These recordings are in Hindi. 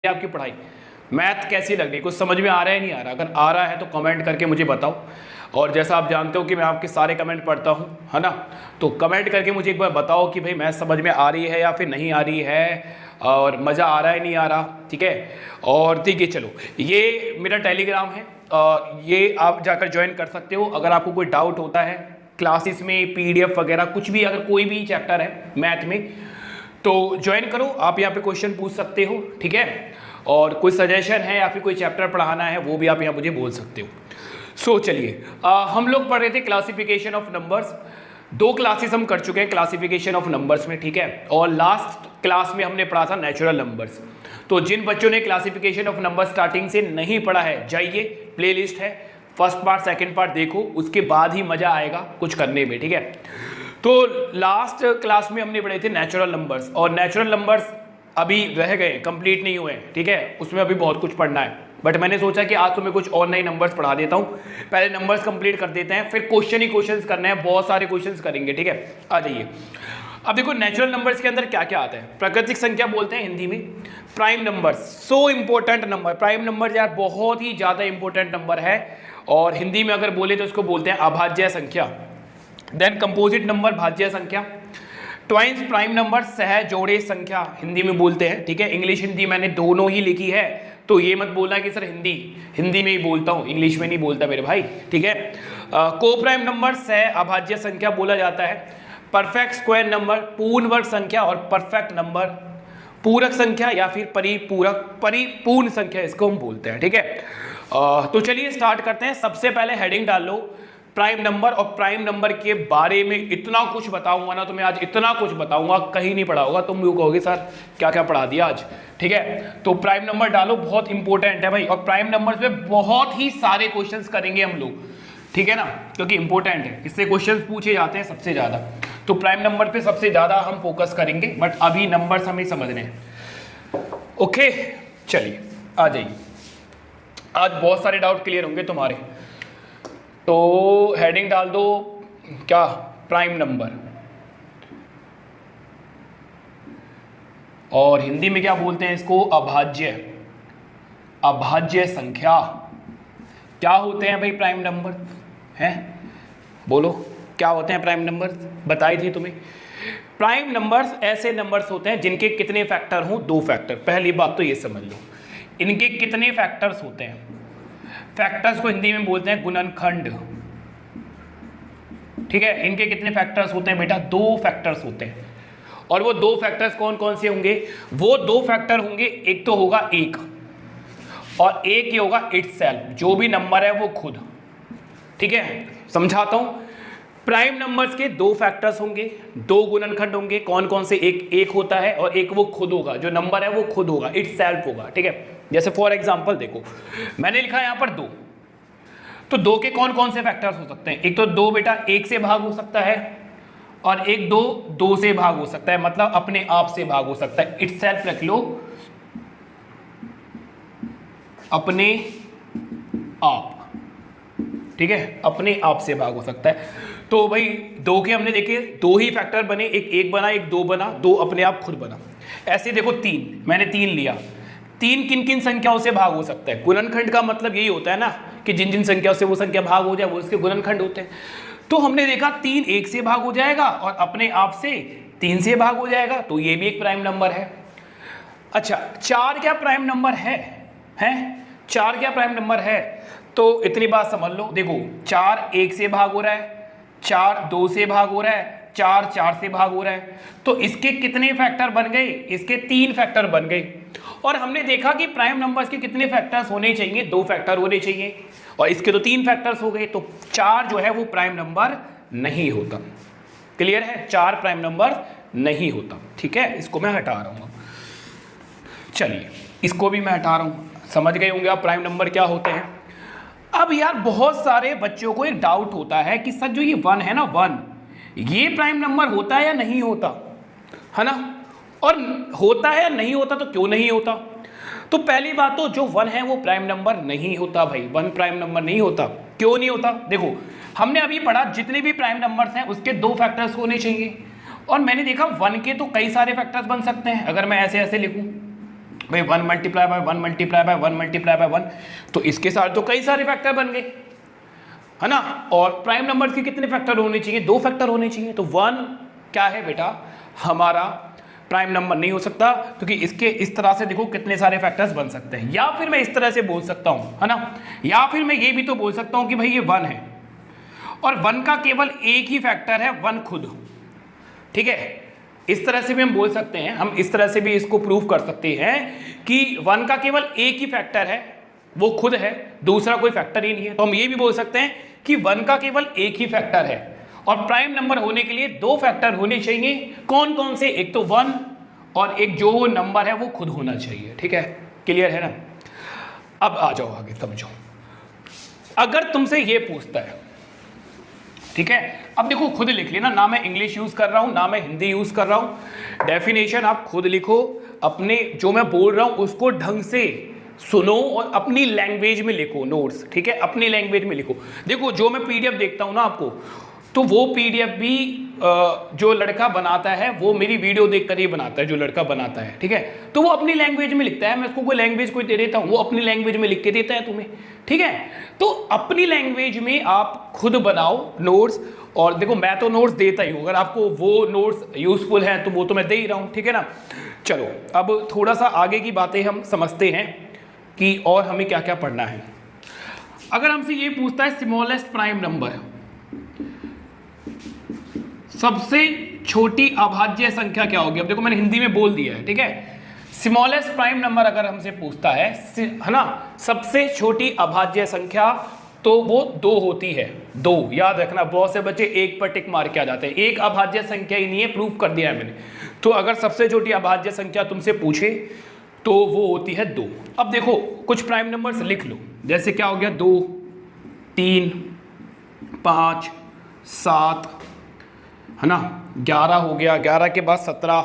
आपकी पढ़ाई मैथ कैसी लग रही, कुछ समझ में आ रहा है नहीं आ रहा? अगर आ रहा है तो कमेंट करके मुझे बताओ। और जैसा आप जानते हो कि मैं आपके सारे कमेंट पढ़ता हूँ, है ना, तो कमेंट करके मुझे एक बार बताओ कि भाई मैथ समझ में आ रही है या फिर नहीं आ रही है, और मज़ा आ रहा है नहीं आ रहा, ठीक है। और ठीक है, चलो ये मेरा टेलीग्राम है, ये आप जाकर ज्वाइन कर सकते हो। अगर आपको कोई डाउट होता है क्लासेस में, PDF वगैरह कुछ भी, अगर कोई भी चैप्टर है मैथ में तो ज्वाइन करो। आप यहाँ पे क्वेश्चन पूछ सकते हो, ठीक है। और कोई सजेशन है या फिर कोई चैप्टर पढ़ाना है वो भी आप यहाँ मुझे बोल सकते हो। सो चलिए, हम लोग पढ़ रहे थे क्लासिफिकेशन ऑफ नंबर्स। 2 क्लासेस हम कर चुके हैं क्लासिफिकेशन ऑफ नंबर्स में, ठीक है। और लास्ट क्लास में हमने पढ़ा था नेचुरल नंबर्स। तो जिन बच्चों ने क्लासिफिकेशन ऑफ नंबर स्टार्टिंग से नहीं पढ़ा है, जाइए प्लेलिस्ट है, फर्स्ट पार्ट सेकंड पार्ट देखो, उसके बाद ही मजा आएगा कुछ करने में, ठीक है। तो लास्ट क्लास में हमने पढ़े थे नेचुरल नंबर्स, और नेचुरल नंबर्स अभी रह गए, कंप्लीट नहीं हुए, ठीक है। उसमें अभी बहुत कुछ पढ़ना है, बट मैंने सोचा कि आज तुम्हें कुछ और नए नंबर्स पढ़ा देता हूँ। पहले नंबर्स कंप्लीट कर देते हैं, फिर क्वेश्चन ही क्वेश्चंस करने हैं, बहुत सारे क्वेश्चंस करेंगे, ठीक है। आ जाइए। अब देखो नेचुरल नंबर्स के अंदर क्या क्या आता है। प्राकृतिक संख्या बोलते हैं हिंदी में, prime number, so important number. Prime number यार बहुत ही ज़्यादा इंपॉर्टेंट नंबर है, और हिंदी में अगर बोले तो उसको बोलते हैं अभाज्य संख्या। देन कंपोजिट नंबर, भाज्य संख्या। ट्वाइंस प्राइम नंबर, सहजोड़े संख्या हिंदी में बोलते हैं, ठीक है। इंग्लिश हिंदी मैंने दोनों ही लिखी है, तो ये मत बोलना कि सर हिंदी में ही बोलता हूँ, इंग्लिश में नहीं बोलता मेरे भाई, ठीक है। को प्राइम नंबर सह अभाज्य संख्या बोला जाता है। परफेक्ट स्क्वायर नंबर, पूर्ण वर्ग संख्या, और परफेक्ट नंबर पूरक संख्या या फिर परिपूर्ण संख्या इसको हम बोलते हैं, ठीक है। तो चलिए स्टार्ट करते हैं। सबसे पहले हेडिंग डाल लो प्राइम नंबर, और प्राइम नंबर के बारे में इतना कुछ बताऊंगा ना, तो मैं आज इतना कुछ बताऊंगा कहीं नहीं पढ़ा होगा, तुम लोग कहोगे सर क्या क्या पढ़ा दिया आज, ठीक है। तो प्राइम नंबर डालो, बहुत इंपॉर्टेंट है भाई, और प्राइम नंबर्स पे बहुत ही सारे क्वेश्चंस करेंगे हम लोग, ठीक है ना, क्योंकि इंपॉर्टेंट है, इससे क्वेश्चंस पूछे जाते हैं सबसे ज्यादा। तो प्राइम नंबर पे सबसे ज्यादा हम फोकस करेंगे, बट अभी नंबर्स हमें समझने हैं। ओके चलिए आ जाइए, आज बहुत सारे डाउट क्लियर होंगे तुम्हारे। तो हेडिंग डाल दो क्या, प्राइम नंबर, और हिंदी में क्या बोलते हैं इसको, अभाज्य संख्या। क्या होते हैं भाई प्राइम नंबर हैं, बोलो क्या होते हैं प्राइम नंबर, बताई थी तुम्हें। प्राइम नंबर्स ऐसे नंबर्स होते हैं जिनके कितने फैक्टर हों, 2 फैक्टर। पहली बात तो ये समझ लो, इनके कितने फैक्टर्स होते हैं। फैक्टर्स को हिंदी में बोलते हैं गुणनखंड, ठीक है। इनके कितने फैक्टर्स होते हैं बेटा, 2 फैक्टर्स होते हैं। और वो 2 फैक्टर्स कौन कौन से होंगे, वो 2 फैक्टर होंगे, एक तो होगा 1, और एक ही होगा इटसेल्फ, जो भी नंबर है वो खुद, ठीक है। समझाता हूं, प्राइम नंबर्स के 2 फैक्टर्स होंगे, 2 गुणनखंड होंगे। कौन कौन से, एक होता है और एक वो खुद होगा, जो नंबर है वो खुद होगा, इटसेल्फ होगा, ठीक है। जैसे फॉर एग्जांपल देखो, मैंने लिखा है यहां पर 2, तो 2 के कौन कौन से फैक्टर्स हो सकते हैं। एक तो 2 बेटा 1 से भाग हो सकता है, और एक 2 से भाग हो सकता है, मतलब अपने आप से भाग हो सकता है। इटसेल्फ रख लो, अपने आप, ठीक है, अपने आप से भाग हो सकता है। तो भाई 2 के हमने देखे 2 ही फैक्टर बने, एक बना, एक 2 बना, 2 अपने आप खुद बना। ऐसे देखो 3, मैंने 3 लिया। 3 किन किन संख्याओं से भाग हो सकता है। गुणनखंड का मतलब यही होता है ना कि जिन जिन संख्याओं से वो संख्या भाग हो जाए वो उसके गुणनखंड होते हैं। तो हमने देखा 3 1 से भाग हो जाएगा, और अपने आप से 3 से भाग हो जाएगा, तो ये भी एक प्राइम नंबर है। अच्छा, 4 क्या प्राइम नंबर है, 4 क्या प्राइम नंबर है, तो इतनी बात समझ लो। देखो 4 1 से भाग हो रहा है, 4 2 से भाग हो रहा है, 4 4 से भाग हो रहा है, तो इसके कितने फैक्टर बन गए, इसके 3 फैक्टर बन गए। और हमने देखा कि प्राइम नंबर्स के कितने फैक्टर्स होने चाहिए, 2 फैक्टर होने चाहिए, और इसके तो 3 फैक्टर्स हो गए, तो 4 जो है वो प्राइम नंबर नहीं होता। क्लियर है, 4 प्राइम नंबर नहीं होता, ठीक है। इसको मैं हटा रहा हूँ, चलिए इसको भी मैं हटा रहा हूँ। समझ गए होंगे आप प्राइम नंबर क्या होते हैं। अब यार बहुत सारे बच्चों को एक डाउट होता है कि सर जो ये 1 है ना, 1 ये प्राइम नंबर होता है या नहीं होता, है ना। और होता है या नहीं होता, तो क्यों नहीं होता। तो पहली बात तो जो 1 है वो प्राइम नंबर नहीं होता भाई, 1 प्राइम नंबर नहीं होता। क्यों नहीं होता, देखो हमने अभी पढ़ा जितने भी प्राइम नंबर्स हैं उसके 2 फैक्टर्स होने चाहिए, और मैंने देखा 1 के तो कई सारे फैक्टर्स बन सकते हैं। अगर मैं ऐसे ऐसे लिखूं भाई 1 multiply by 1 multiply by 1 multiply by 1, तो इसके साथ तो कई सारे फैक्टर बन गए, है ना। और प्राइम नंबर के कितने फैक्टर होने चाहिए? 2 फैक्टर होने चाहिए। तो 1 क्या है बेटा, हमारा प्राइम नंबर नहीं हो सकता, क्योंकि इसके इस तरह से देखो कितने सारे फैक्टर्स बन सकते हैं। या फिर मैं इस तरह से बोल सकता हूं, है ना, या फिर मैं ये भी तो बोल सकता हूं कि भाई ये 1 है और 1 का केवल एक ही फैक्टर है 1 खुद, ठीक है। इस तरह से भी हम बोल सकते हैं, हम इस तरह से भी इसको प्रूव कर सकते हैं कि 1 का केवल एक ही फैक्टर है, वो खुद है, दूसरा कोई फैक्टर ही नहीं है। तो हम ये भी बोल सकते हैं कि 1 का केवल एक ही फैक्टर है और प्राइम नंबर होने के लिए 2 फैक्टर होने चाहिए। कौन कौन से? एक तो 1 और एक जो नंबर है वो खुद होना चाहिए, ठीक है। क्लियर है ना। अब आ जाओ आगे, समझो। अगर तुमसे ये पूछता है, ठीक है, अब देखो खुद लिख लेना, ना मैं इंग्लिश यूज कर रहा हूं ना मैं हिंदी यूज कर रहा हूं। डेफिनेशन आप खुद लिखो, अपने जो मैं बोल रहा हूं उसको ढंग से सुनो और अपनी लैंग्वेज में लिखो नोट्स, ठीक है, अपनी लैंग्वेज में लिखो। देखो जो मैं पीडीएफ देखता हूं ना आपको, तो वो पीडीएफ भी जो लड़का बनाता है वो मेरी वीडियो देखकर ही बनाता है, जो लड़का बनाता है, ठीक है। तो वो अपनी लैंग्वेज में लिखता है, मैं उसको कोई लैंग्वेज कोई दे देता हूँ, वो अपनी लैंग्वेज में लिख के देता है तुम्हें, ठीक है। तो अपनी लैंग्वेज में आप खुद बनाओ नोट्स। और देखो मैं तो नोट्स देता ही हूँ, अगर आपको वो नोट्स यूजफुल हैं तो वो तो मैं दे ही रहा हूँ, ठीक है ना। चलो अब थोड़ा सा आगे की बातें हम समझते हैं कि और हमें क्या क्या पढ़ना है। अगर हमसे ये पूछता है स्मॉलेस्ट प्राइम नंबर, सबसे छोटी अभाज्य संख्या क्या होगी? अब देखो मैंने हिंदी में बोल दिया है, ठीक है। स्मॉलेस्ट प्राइम नंबर अगर हमसे पूछता है ना, सबसे छोटी अभाज्य संख्या, तो वो 2 होती है। 2 याद रखना, बहुत से बच्चे 1 पर टिक मार के आ जाते हैं। एक अभाज्य संख्या ही नहीं है, प्रूफ कर दिया है मैंने। तो अगर सबसे छोटी अभाज्य संख्या तुमसे पूछे तो वो होती है 2। अब देखो कुछ प्राइम नंबर्स लिख लो, जैसे क्या हो गया, 2, 3, 5, 7, है ना, 11 हो गया, 11 के बाद 17,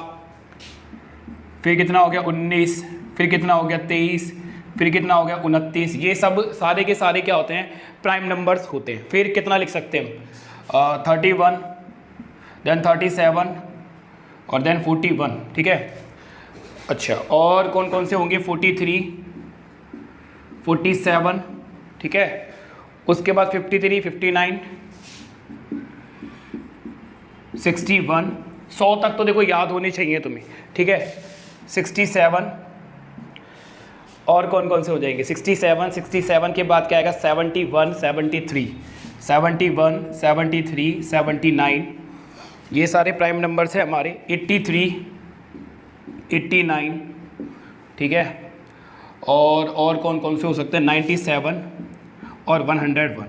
फिर कितना हो गया 19, फिर कितना हो गया 23, फिर कितना हो गया 29। ये सब सारे के सारे क्या होते हैं? प्राइम नंबर्स होते हैं। फिर कितना लिख सकते हैं हम? 31, देन 37 और देन 41, ठीक है। अच्छा और कौन कौन से होंगे? 43, 47, ठीक है। उसके बाद 53, 59, 61, 100 तक तो देखो याद होने चाहिए तुम्हें, ठीक है। 67 और कौन कौन से हो जाएंगे? 67 के बाद क्या आएगा? 71, 73, 71, 73, 79, ये सारे प्राइम नंबर्स हैं हमारे। 83, 89, ठीक है। और कौन कौन से हो सकते हैं? 97 और 101।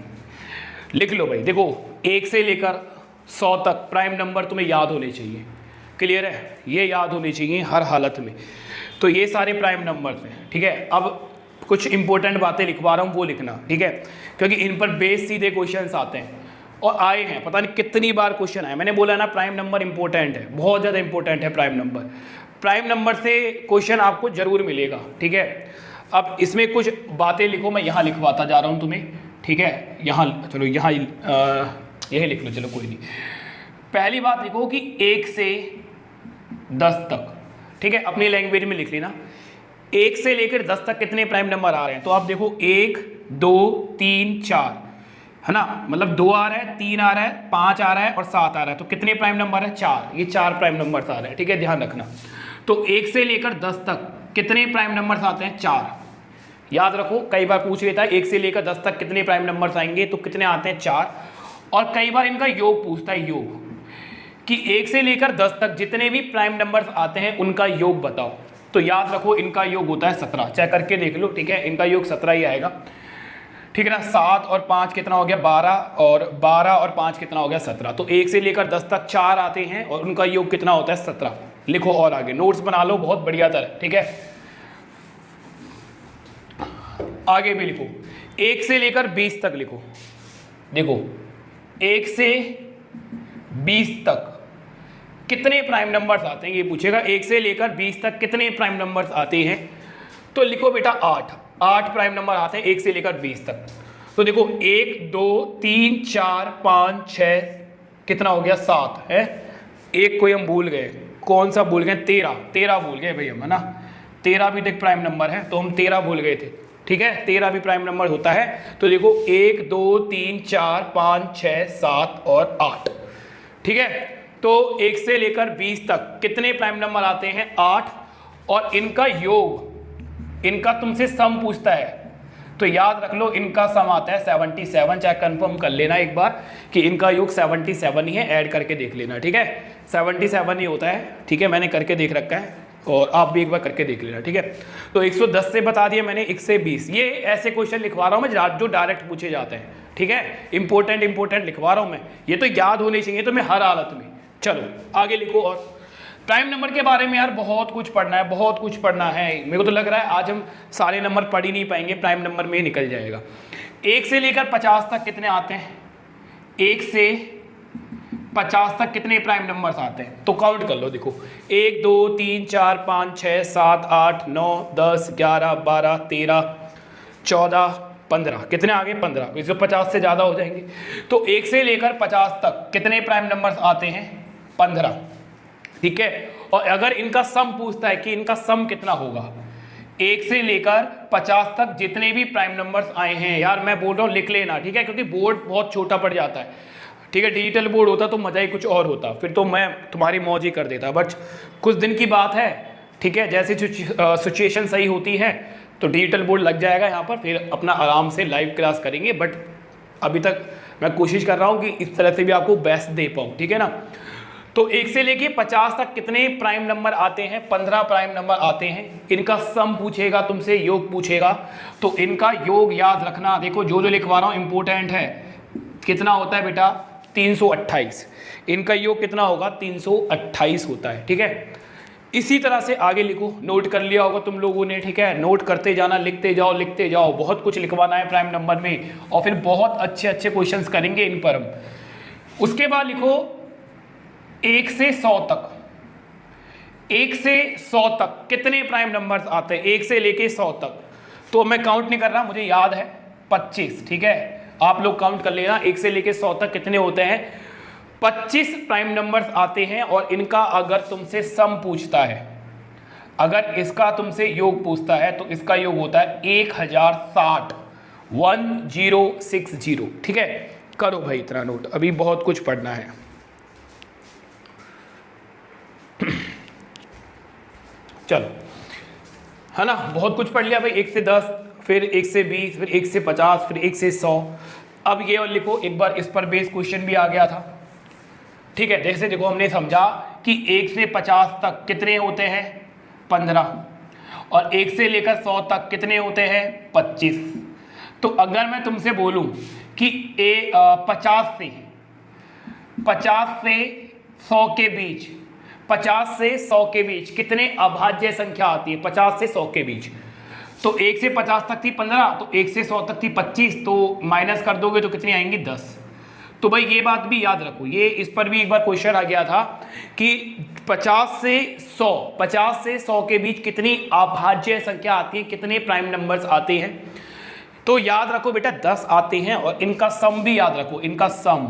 लिख लो भाई, देखो 1 से लेकर 100 तक प्राइम नंबर तुम्हें याद होने चाहिए। क्लियर है? ये याद होने चाहिए हर हालत में। तो ये सारे प्राइम नंबर्स हैं, ठीक है। अब कुछ इंपॉर्टेंट बातें लिखवा रहा हूँ, वो लिखना, ठीक है, क्योंकि इन पर बेस सीधे क्वेश्चंस आते हैं और आए हैं, पता नहीं कितनी बार क्वेश्चन आए। मैंने बोला ना प्राइम नंबर इंपॉर्टेंट है, बहुत ज़्यादा इंपॉर्टेंट है प्राइम नंबर। प्राइम नंबर से क्वेश्चन आपको जरूर मिलेगा, ठीक है। अब इसमें कुछ बातें लिखो, मैं यहाँ लिखवाता जा रहा हूँ तुम्हें, ठीक है। यहाँ चलो, यहाँ यही लिख लो, चलो कोई नहीं। पहली बात लिखो कि 1 से 10 तक, ठीक है, अपनी लैंग्वेज में लिख लेना। 1 से लेकर 10 तक कितने प्राइम नंबर आ रहे हैं? तो आप देखो 1, 2, 3, 4, है ना, मतलब 2 आ रहा है, 3 आ रहा है, 5 आ रहा है और 7 आ रहा है। तो कितने प्राइम नंबर है? 4। ये 4 प्राइम नंबर्स आ रहे हैं, ठीक है, ध्यान रखना। तो 1 से लेकर 10 तक कितने प्राइम नंबर्स आते हैं? 4। याद रखो, कई बार पूछ लेता है 1 से लेकर 10 तक कितने प्राइम नंबर्स आएंगे, तो कितने आते हैं? 4। और कई बार इनका योग पूछता है, योग, कि 1 से लेकर 10 तक जितने भी प्राइम नंबर्स आते हैं उनका योग बताओ। तो याद रखो इनका योग होता है 17। चेक करके देख लो, ठीक है, इनका योग 17 ही आएगा, ठीक है ना। 7 और 5 कितना हो गया? 12 और 5 कितना हो गया? 17। तो 1 से लेकर 10 तक 4 आते हैं और उनका योग कितना होता है? 17। लिखो और आगे नोट्स बना लो बहुत बढ़िया तरह, ठीक है। आगे भी लिखो, 1 से लेकर 20 तक लिखो। देखो 1 से 20 तक कितने प्राइम नंबर्स आते हैं, ये पूछेगा। 1 से लेकर 20 तक कितने प्राइम नंबर्स आते हैं? तो लिखो बेटा 8 प्राइम नंबर आते हैं 1 से लेकर 20 तक। तो देखो 1, 2, 3, 4, 5, 6, कितना हो गया? 7 है। एक कोई हम भूल गए, कौन सा भूल गए? 13 भूल गए भाई हम, है ना। 13 भी देख प्राइम नंबर है, तो हम 13 भूल गए थे, ठीक है, 13 भी प्राइम नंबर होता है। तो देखो 1 2 3 4 5 6 7 और 8, ठीक है। तो 1 से लेकर 20 तक कितने प्राइम नंबर आते हैं? 8। और इनका योग, इनका तुमसे सम पूछता है, तो याद रख लो इनका सम आता है 77। चाहे कंफर्म कर लेना एक बार कि इनका योग 77 ही है, ऐड करके देख लेना, ठीक है, 77 ही होता है, ठीक है, मैंने करके देख रखा है और आप भी एक बार करके देख लेना, ठीक है। तो 110 से बता दिया मैंने, 1 से 20, ये ऐसे क्वेश्चन लिखवा रहा हूँ मैं जो डायरेक्ट पूछे जाते हैं, ठीक है, इंपॉर्टेंट लिखवा रहा हूँ मैं, ये तो याद होने चाहिए तो मैं हर हालत में। चलो आगे लिखो। और प्राइम नंबर के बारे में यार बहुत कुछ पढ़ना है, बहुत कुछ पढ़ना है, मेरे को तो लग रहा है आज हम सारे नंबर पढ़ ही नहीं पाएंगे, प्राइम नंबर में ही निकल जाएगा। 1 से लेकर 50 तक कितने आते हैं? 1 से 50 तक कितने प्राइम नंबर्स आते हैं? तो काउंट कर लो, देखो 1 2 3 4 5 6 7 8 9 10 11 12 13 14 15, कितने आ गए? 15। इसको 50 से ज़्यादा हो जाएंगे। तो 1 से लेकर 50 तक कितने प्राइम नंबर्स आते हैं? 15, ठीक है। और अगर इनका सम पूछता है कि इनका सम कितना होगा, 1 से लेकर 50 तक जितने भी प्राइम नंबर्स आए हैं, यार मैं बोल रहा हूँ लिख लेना, ठीक है, क्योंकि बोर्ड बहुत छोटा पड़ जाता है, ठीक है। डिजिटल बोर्ड होता तो मज़ा ही कुछ और होता, फिर तो मैं तुम्हारी मौज ही कर देता, बट कुछ दिन की बात है, ठीक है, जैसे सिचुएशन सही होती है तो डिजिटल बोर्ड लग जाएगा यहाँ पर, फिर अपना आराम से लाइव क्लास करेंगे। बट अभी तक मैं कोशिश कर रहा हूँ कि इस तरह से भी आपको बेस्ट दे पाऊँ, ठीक है ना। तो 1 से लेके 50 तक कितने प्राइम नंबर आते हैं? 15 प्राइम नंबर आते हैं। इनका सम पूछेगा तुमसे, योग पूछेगा, तो इनका योग याद रखना। देखो जो लिखवा रहा हूँ इंपॉर्टेंट है। कितना होता है बेटा? 328। इनका योग कितना होगा? 328 होता है, ठीक है। इसी तरह से आगे लिखो, नोट कर लिया होगा तुम लोगों ने, ठीक है, नोट करते जाना, लिखते जाओ, बहुत कुछ लिखवाना है प्राइम नंबर में, और फिर बहुत अच्छे क्वेश्चंस करेंगे इन पर हम। उसके बाद लिखो 1 से 100 तक, 1 से 100 तक कितने प्राइम नंबर्स आते हैं? 1 से लेके 100 तक, तो मैं काउंट नहीं कर रहा, मुझे याद है 25, ठीक है, आप लोग काउंट कर लेना। 1 से लेके 100 तक कितने होते हैं? 25 प्राइम नंबर्स आते हैं। और इनका अगर तुमसे सम पूछता है, अगर इसका तुमसे योग पूछता है, तो इसका योग होता है 1060, 1060, ठीक है। करो भाई इतना नोट, अभी बहुत कुछ पढ़ना है। चलो, है ना, बहुत कुछ पढ़ लिया भाई। 1 से 10, फिर 1 से 20, फिर 1 से 50, फिर 1 से 100। अब ये और लिखो, एक बार इस पर बेस क्वेश्चन भी आ गया था, ठीक है। जैसे देखो हमने समझा कि 1 से 50 तक कितने होते हैं? 15, और 1 से लेकर 100 तक कितने होते हैं? 25। तो अगर मैं तुमसे बोलूं कि 50 से 100 के बीच, 50 से 100 के बीच कितने अभाज्य संख्या आती है? 50 से 100 के बीच, तो 1 से 50 तक थी 15, तो 1 से 100 तक थी 25, तो माइनस कर दोगे तो कितनी आएंगी? 10। तो भाई ये बात भी याद रखो, ये इस पर भी एक बार क्वेश्चन आ गया था कि 50 से 100 के बीच कितनी अभाज्य संख्या आती है, कितने प्राइम नंबर्स आते हैं? तो याद रखो बेटा 10 आते हैं। और इनका सम भी याद रखो, इनका सम,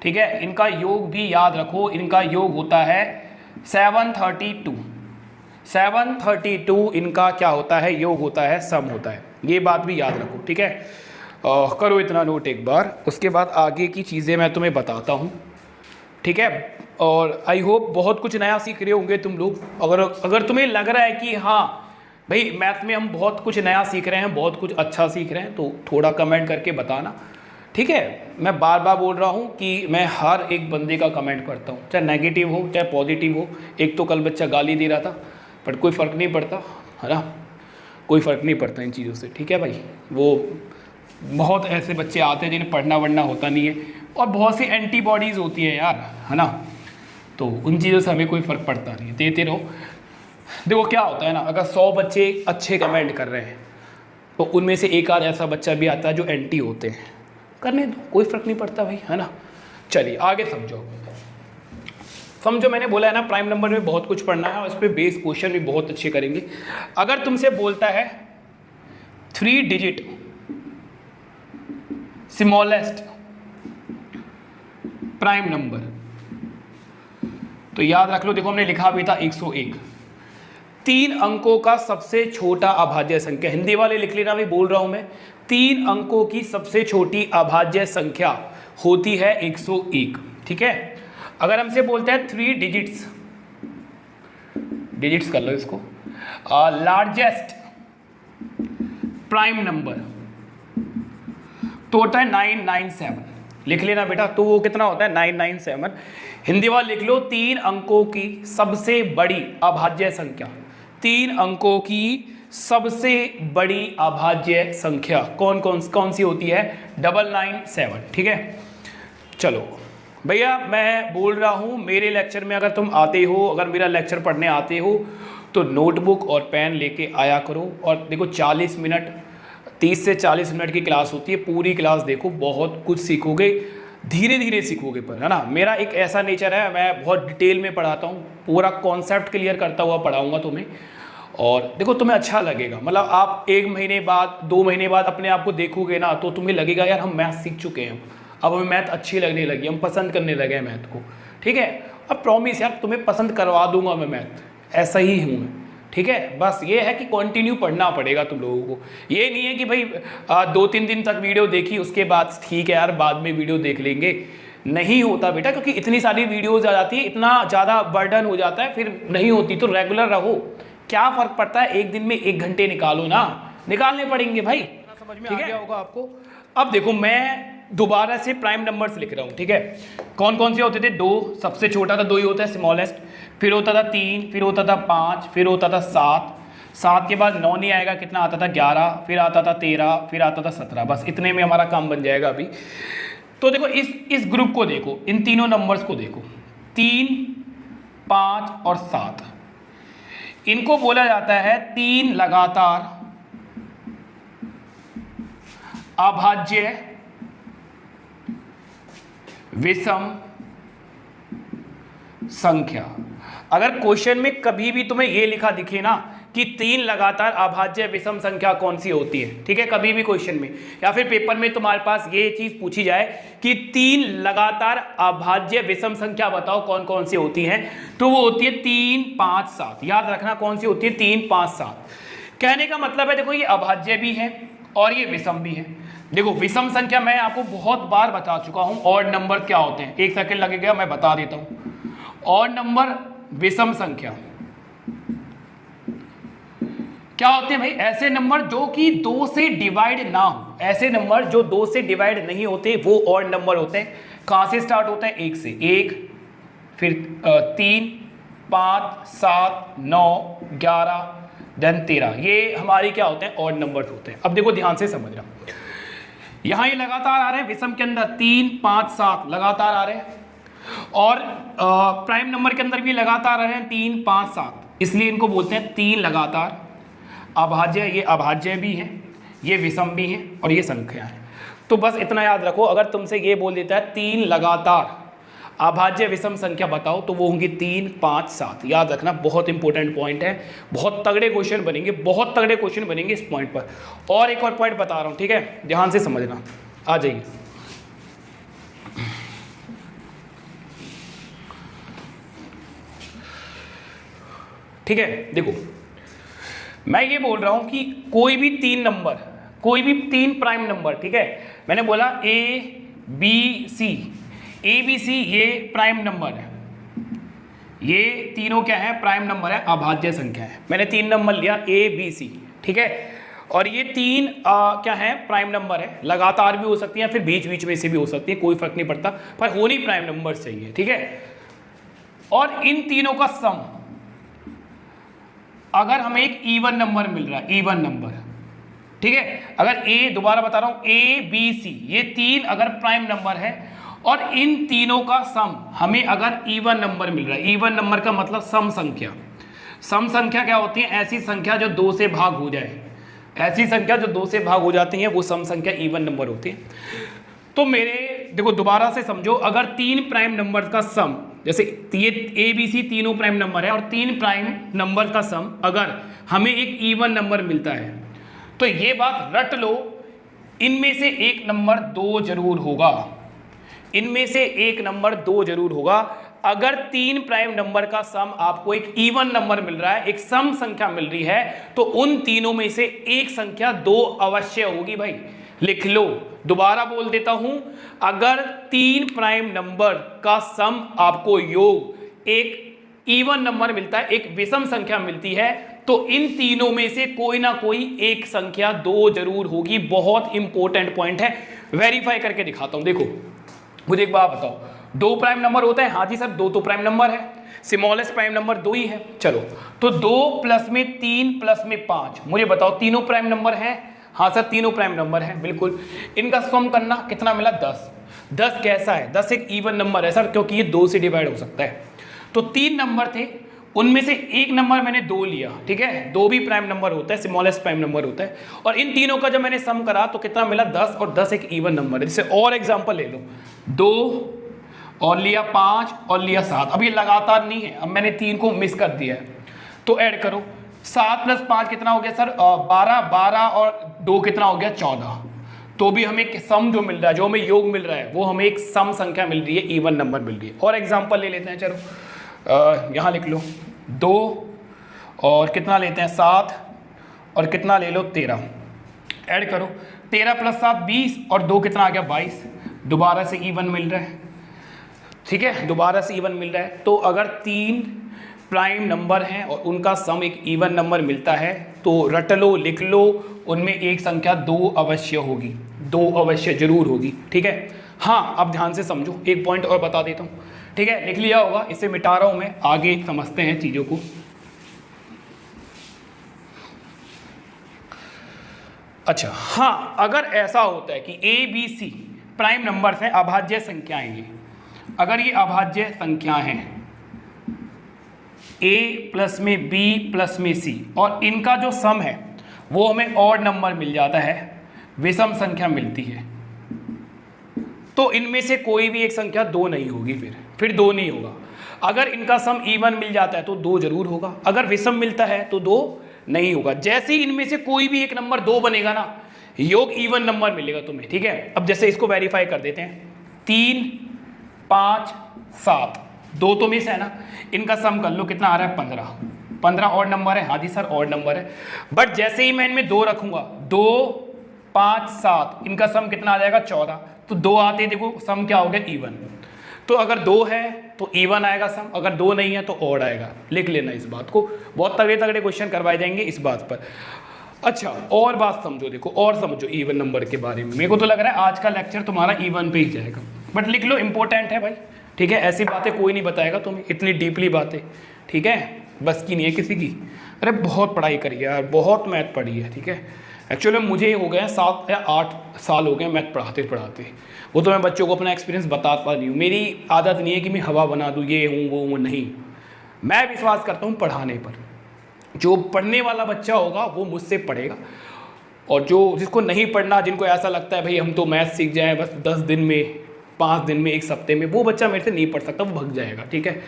ठीक है, इनका योग भी याद रखो, इनका योग होता है 732। 732 इनका क्या होता है? योग होता है, सम होता है, ये बात भी याद रखो, ठीक है। करो इतना नोट एक बार, उसके बाद आगे की चीज़ें मैं तुम्हें बताता हूँ, ठीक है। और आई होप बहुत कुछ नया सीख रहे होंगे तुम लोग। अगर तुम्हें लग रहा है कि हाँ भाई मैथ में हम बहुत कुछ नया सीख रहे हैं, बहुत कुछ अच्छा सीख रहे हैं, तो थोड़ा कमेंट करके बताना, ठीक है। मैं बार बार बोल रहा हूँ कि मैं हर एक बंदे का कमेंट पढ़ता हूँ, चाहे नेगेटिव हो चाहे पॉजिटिव हो। एक तो कल बच्चा गाली दे रहा था, बट कोई फ़र्क नहीं पड़ता, है ना, कोई फ़र्क नहीं पड़ता इन चीज़ों से, ठीक है भाई। वो बहुत ऐसे बच्चे आते हैं जिन्हें पढ़ना वढ़ना होता नहीं है, और बहुत सी एंटीबॉडीज़ होती है यार, है ना, तो उन चीज़ों से हमें कोई फ़र्क पड़ता नहीं है, देते रहो। देखो क्या होता है ना, अगर 100 बच्चे अच्छे कमेंट कर रहे हैं तो उनमें से एक आध ऐसा बच्चा भी आता है जो एंटी होते हैं, करने दो, कोई फ़र्क नहीं पड़ता भाई, है ना। चलिए आगे समझो, मैंने बोला है ना प्राइम नंबर में बहुत कुछ पढ़ना है, और इस पर बेस क्वेश्चन भी बहुत अच्छे करेंगे। अगर तुमसे बोलता है 3 डिजिट स्मॉलेस्ट प्राइम नंबर, तो याद रख लो, देखो हमने लिखा भी था 101। 3 अंकों का सबसे छोटा अभाज्य संख्या, हिंदी वाले लिख लेना, भी बोल रहा हूं मैं, 3 अंकों की सबसे छोटी अभाज्य संख्या होती है 101। ठीक है, अगर हमसे बोलते हैं 3 डिजिट्स कर लो इसको, लार्जेस्ट प्राइम नंबर तो होता है 997, लिख लेना बेटा, तो वो कितना होता है 997। हिंदी वाला लिख लो, 3 अंकों की सबसे बड़ी अभाज्य संख्या, 3 अंकों की सबसे बड़ी अभाज्य संख्या कौन सी होती है, 997। ठीक है, चलो भैया मैं बोल रहा हूँ, मेरे लेक्चर में अगर तुम आते हो, अगर मेरा लेक्चर पढ़ने आते हो तो नोटबुक और पेन लेके आया करो। और देखो 40 मिनट, 30 से 40 मिनट की क्लास होती है, पूरी क्लास देखो, बहुत कुछ सीखोगे, धीरे धीरे सीखोगे, पर है ना। मेरा एक ऐसा नेचर है, मैं बहुत डिटेल में पढ़ाता हूँ, पूरा कॉन्सेप्ट क्लियर करता हुआ पढ़ाऊँगा तुम्हें, और देखो तुम्हें अच्छा लगेगा। मतलब आप 1 महीने बाद 2 महीने बाद अपने आप को देखोगे ना, तो तुम्हें लगेगा यार हम मैथ सीख चुके हैं, अब हमें मैथ अच्छी लगने लगी, हम पसंद करने लगे हैं मैथ को। ठीक है, अब प्रॉमिस यार तुम्हें पसंद करवा दूंगा मैं मैथ, ऐसा ही हूँ मैं। ठीक है, बस ये है कि कंटिन्यू पढ़ना पड़ेगा तुम लोगों को। ये नहीं है कि भाई 2-3 दिन तक वीडियो देखी उसके बाद ठीक है यार बाद में वीडियो देख लेंगे, नहीं होता बेटा, क्योंकि इतनी सारी वीडियोज आ जाती है, इतना ज़्यादा बर्डन हो जाता है, फिर नहीं होती। तो रेगुलर रहो, क्या फ़र्क पड़ता है, एक दिन में 1 घंटे निकालो ना, निकालने पड़ेंगे भाई, समझ में आ गया होगा आपको। अब देखो मैं दोबारा से प्राइम नंबर्स लिख रहा हूँ। ठीक है, कौन कौन से होते थे, 2, सबसे छोटा था 2 ही होता है, स्मॉलेस्ट, फिर होता था 3, फिर होता था 5, फिर होता था 7 के बाद 9 नहीं आएगा, कितना आता था 11, फिर आता था 13, फिर आता था 17। बस इतने में हमारा काम बन जाएगा अभी। तो देखो इस ग्रुप को देखो, इन तीनों नंबर्स को देखो, 3, 5 और 7, इनको बोला जाता है 3 लगातार अभाज्य विषम संख्या। अगर क्वेश्चन में कभी भी तुम्हें ये लिखा दिखे ना कि 3 लगातार अभाज्य विषम संख्या कौन सी होती है, ठीक है, कभी भी क्वेश्चन में या फिर पेपर में तुम्हारे पास ये चीज पूछी जाए कि 3 लगातार अभाज्य विषम संख्या बताओ कौन कौन सी होती है, तो वो होती है 3, 5, 7। याद रखना कौन सी होती है, 3, 5, 7। कहने का मतलब है देखो ये अभाज्य भी है और ये विषम भी है। देखो विषम संख्या मैं आपको बहुत बार बता चुका हूं, ऑड नंबर क्या होते हैं, 1 सेकंड लगेगा मैं बता देता हूं। ऑड नंबर विषम संख्या क्या होते हैं भाई, ऐसे नंबर जो कि 2 से डिवाइड ना हो, ऐसे नंबर जो 2 से डिवाइड नहीं होते वो ऑड नंबर होते हैं। कहां से स्टार्ट होता है, 1 से, 1, फिर 3, 5, 7, 9, 11, देन 13, ये हमारी क्या होते हैं, ऑड नंबर्स होते हैं। अब देखो ध्यान से समझना, यहां ये लगातार आ रहे हैं विषम के अंदर, 3, 5, 7 लगातार आ रहे हैं, और प्राइम नंबर के अंदर भी लगातार आ रहे हैं 3, 5, 7, इसलिए इनको बोलते हैं 3 लगातार अभाज्य। ये अभाज्य भी हैं, ये विषम भी हैं और ये संख्या है। तो बस इतना याद रखो, अगर तुमसे ये बोल देता है 3 लगातार अभाज्य विषम संख्या बताओ, तो वो होंगी 3, 5, 7। याद रखना, बहुत इंपॉर्टेंट पॉइंट है, बहुत तगड़े क्वेश्चन बनेंगे, बहुत तगड़े क्वेश्चन बनेंगे इस पॉइंट पर। और एक और पॉइंट बता रहा हूं, ठीक है, ध्यान से समझना, आ जाइए। ठीक है, देखो मैं ये बोल रहा हूं कि कोई भी 3 नंबर, कोई भी 3 प्राइम नंबर, ठीक है, मैंने बोला ABC, ये प्राइम नंबर है, ये तीनों क्या है, प्राइम नंबर है, अभाज्य संख्या है। मैंने 3 नंबर लिया ABC, ठीक है, और ये 3 क्या है, प्राइम नंबर है, लगातार भी हो सकती है फिर बीच बीच में से भी हो सकती है, कोई फर्क नहीं पड़ता, पर होनी प्राइम नंबर चाहिए। ठीक है, और इन तीनों का सम, अगर हमें एक इवन नंबर मिल रहा है, इवन नंबर, ठीक है, अगर दोबारा बता रहा हूं, ABC ये 3 अगर प्राइम नंबर है और इन तीनों का सम हमें अगर इवन नंबर मिल रहा है, इवन नंबर का मतलब सम संख्या। सम संख्या क्या होती है, ऐसी संख्या जो 2 से भाग हो जाए, ऐसी संख्या जो 2 से भाग हो जाती है वो सम संख्या इवन नंबर होती है। तो मेरे देखो दोबारा से समझो, अगर 3 प्राइम नंबर का सम, जैसे ये ABC तीनों प्राइम नंबर है और 3 प्राइम नंबर का सम अगर हमें एक इवन नंबर मिलता है, तो ये बात रट लो, इनमें से एक नंबर 2 जरूर होगा, इनमें से एक नंबर 2 जरूर होगा। अगर 3 प्राइम नंबर का सम आपको एक इवन नंबर मिल रहा है, एक सम संख्या मिल रही है, तो उन तीनों में से एक संख्या 2 अवश्य होगी भाई। लिख लो, दोबारा बोल देता हूं, अगर 3 प्राइम नंबर का सम आपको योग एक इवन नंबर मिलता है, एक विषम संख्या मिलती है, तो इन तीनों में से कोई ना कोई एक संख्या 2 जरूर होगी। बहुत इंपॉर्टेंट पॉइंट है, वेरीफाई करके दिखाता हूं। देखो मुझे एक बात बताओ, 2 प्राइम नंबर होता है? हाँ जी सर, 2 तो प्राइम नंबर है, स्मॉलेस्ट प्राइम नंबर 2 ही है। चलो, तो 2 प्लस में 3 प्लस में 5, मुझे बताओ तीनों प्राइम नंबर हैं? हाँ सर, तीनों प्राइम नंबर हैं, बिल्कुल। इनका सम करना, कितना मिला? 10। 10 कैसा है? 10 एक इवन नंबर है सर, क्योंकि ये 2 से डिवाइड हो सकता है। तो 3 नंबर थे, उनमें से एक नंबर मैंने 2 लिया, ठीक है। 2 भी प्राइम नंबर होता है, स्मॉलेस्ट प्राइम नंबर होता है। और इन तीनों का जब मैंने सम करा तो कितना मिला? 10, और 10 एक इवन नंबर है। जैसे और एग्जांपल ले लो, 2 और लिया 5 और लिया 7। अब ये लगातार नहीं है, अब मैंने 3 को मिस कर दिया है, तो ऐड करो। 7 + 5 कितना हो गया सर? 12। 12 और 2 कितना हो गया? 14। तो भी हमें एक सम जो मिल रहा है, जो हमें योग मिल रहा है, वो हमें एक सम संख्या मिल रही है, इवन नंबर मिल रही है। और एग्जांपल ले लेते हैं, चलो यहाँ लिख लो, 2 और कितना लेते हैं? 7 और कितना ले लो? 13। ऐड करो, 13 + 7 20 और 2 कितना आ गया? 22। दोबारा से इवन मिल रहा है, ठीक है, दोबारा से इवन मिल रहा है। तो अगर 3 प्राइम नंबर हैं और उनका सम एक इवन नंबर मिलता है, तो रट लो, लिख लो, उनमें एक संख्या 2 अवश्य होगी, 2 अवश्य जरूर होगी, ठीक है। हाँ, अब ध्यान से समझो, एक पॉइंट और बता देता हूँ, ठीक है, लिख लिया होगा, इसे मिटा रहा हूँ मैं, आगे समझते हैं चीज़ों को। अच्छा, हाँ, अगर ऐसा होता है कि A B C prime numbers हैं, अभाज्य संख्याएं, ये अगर ये अभाज्य संख्याएं हैं, A प्लस में B प्लस में C, और इनका जो सम है वो हमें ऑड नंबर मिल जाता है, विषम संख्या मिलती है, तो इनमें से कोई भी एक संख्या 2 नहीं होगी, फिर 2 नहीं होगा। अगर इनका सम इवन मिल जाता है तो 2 जरूर होगा, अगर विषम मिलता है तो 2 नहीं होगा। जैसे ही इनमें से कोई भी एक नंबर 2 बनेगा ना, योग इवन नंबर मिलेगा तुम्हें, ठीक है। अब जैसे इसको वेरीफाई कर देते हैं, 3 5 7, 2 तो मिस है ना, इनका सम कर लो, कितना आ रहा है? 15। 15 ऑड नंबर है? हाँ जी सर, ऑड नंबर है। बट जैसे ही मैं इनमें 2 रखूंगा, 2 5 7, इनका सम कितना आ जाएगा? 14। तो 2 आते, देखो सम क्या हो गया? इवन। तो अगर 2 है तो इवन आएगा सम, अगर 2 नहीं है तो ऑड आएगा। लिख लेना इस बात को, बहुत तगड़े तगड़े क्वेश्चन करवाए जाएंगे इस बात पर। अच्छा, और बात समझो, देखो और समझो इवन नंबर के बारे में। मेरे को तो लग रहा है आज का लेक्चर तुम्हारा इवन पे ही जाएगा, बट लिख लो, इंपॉर्टेंट है भाई, ठीक है। ऐसी बातें कोई नहीं बताएगा तुम्हें, इतनी डीपली बातें, ठीक है, बस की नहीं है किसी की। अरे बहुत पढ़ाई करी यार, बहुत मैथ पढ़ी है, ठीक है। एक्चुअली मुझे हो गए 7 या 8 साल हो गए मैथ पढ़ाते पढ़ाते, वो तो मैं बच्चों को अपना एक्सपीरियंस बता पा रही हूँ। मेरी आदत नहीं है कि मैं हवा बना दूँ, ये हूँ वो हूँ, नहीं। मैं विश्वास करता हूँ पढ़ाने पर। जो पढ़ने वाला बच्चा होगा वो मुझसे पढ़ेगा, और जो जिसको नहीं पढ़ना, जिनको ऐसा लगता है भाई हम तो मैथ सीख जाएं बस 10 दिन में, 5 दिन में, 1 हफ्ते में, वो बच्चा मेरे से नहीं पढ़ सकता, वो भग जाएगा, ठीक है।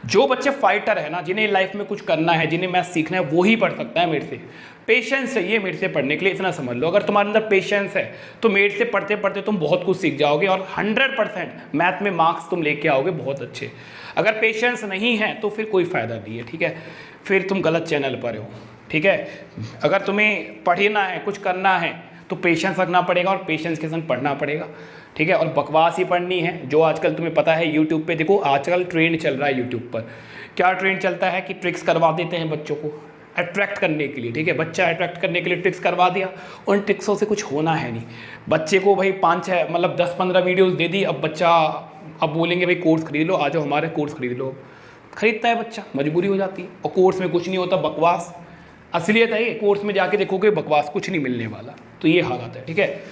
जो बच्चे फाइटर है ना, जिन्हें लाइफ में कुछ करना है, जिन्हें मैथ सीखना है, वो ही पढ़ सकता है मेरे से। पेशेंस चाहिए मेरे से पढ़ने के लिए, इतना समझ लो। अगर तुम्हारे अंदर पेशेंस है तो मेरे से पढ़ते पढ़ते तुम बहुत कुछ सीख जाओगे, और 100% मैथ में मार्क्स तुम लेके आओगे बहुत अच्छे। अगर पेशेंस नहीं है तो फिर कोई फ़ायदा नहीं है, ठीक है, फिर तुम गलत चैनल पर हो, ठीक है। अगर तुम्हें पढ़ना है, कुछ करना है, तो पेशेंस रखना पड़ेगा, और पेशेंस के संग पढ़ना पड़ेगा, ठीक है। और बकवास ही पढ़नी है, जो आजकल तुम्हें पता है यूट्यूब पे, देखो आजकल ट्रेंड चल रहा है यूट्यूब पर, क्या ट्रेंड चलता है कि ट्रिक्स करवा देते हैं बच्चों को अट्रैक्ट करने के लिए, ठीक है। बच्चा अट्रैक्ट करने के लिए ट्रिक्स करवा दिया, उन ट्रिक्सों से कुछ होना है नहीं। बच्चे को भाई 5-6 मतलब 10-15 वीडियोस दे दी, अब बच्चा अब बोलेंगे भाई कोर्स खरीद लो, आ जाओ हमारे कोर्स खरीद लो, खरीदता है बच्चा, मजबूरी हो जाती है। और कोर्स में कुछ नहीं होता, बकवास। असलियत है ये, कोर्स में जाके देखोगे बकवास, कुछ नहीं मिलने वाला। तो ये हालत है, ठीक है।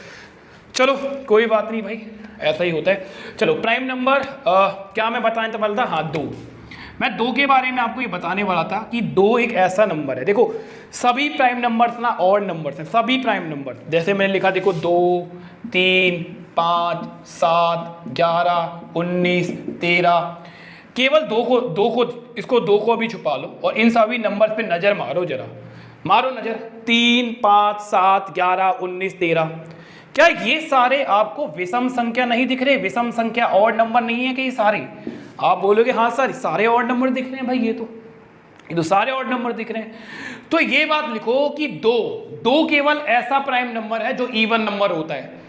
चलो कोई बात नहीं भाई, ऐसा ही होता है। चलो प्राइम नंबर क्या मैं बताने तो वाला था, हाँ 2। मैं 2 के बारे में आपको ये बताने वाला था कि 2 एक ऐसा नंबर है, देखो सभी प्राइम नंबर्स ना ऑड नंबर्स हैं, सभी प्राइम नंबर। जैसे मैंने लिखा, देखो 2 3 5 7 11 19 13, केवल 2 को इसको 2 को भी छुपा लो, और इन सभी नंबर पे नज़र मारो, जरा मारो नज़र। 3 5 7 11 19 13, क्या ये सारे आपको विषम संख्या नहीं दिख रहे? विषम संख्या ऑड नंबर नहीं है कि ये सारे? आप बोलोगे हाँ सर सारे ऑड नंबर दिख रहे हैं भाई, ये तो सारे ऑड नंबर दिख रहे हैं। तो ये बात लिखो कि दो केवल ऐसा प्राइम नंबर है जो इवन नंबर होता है।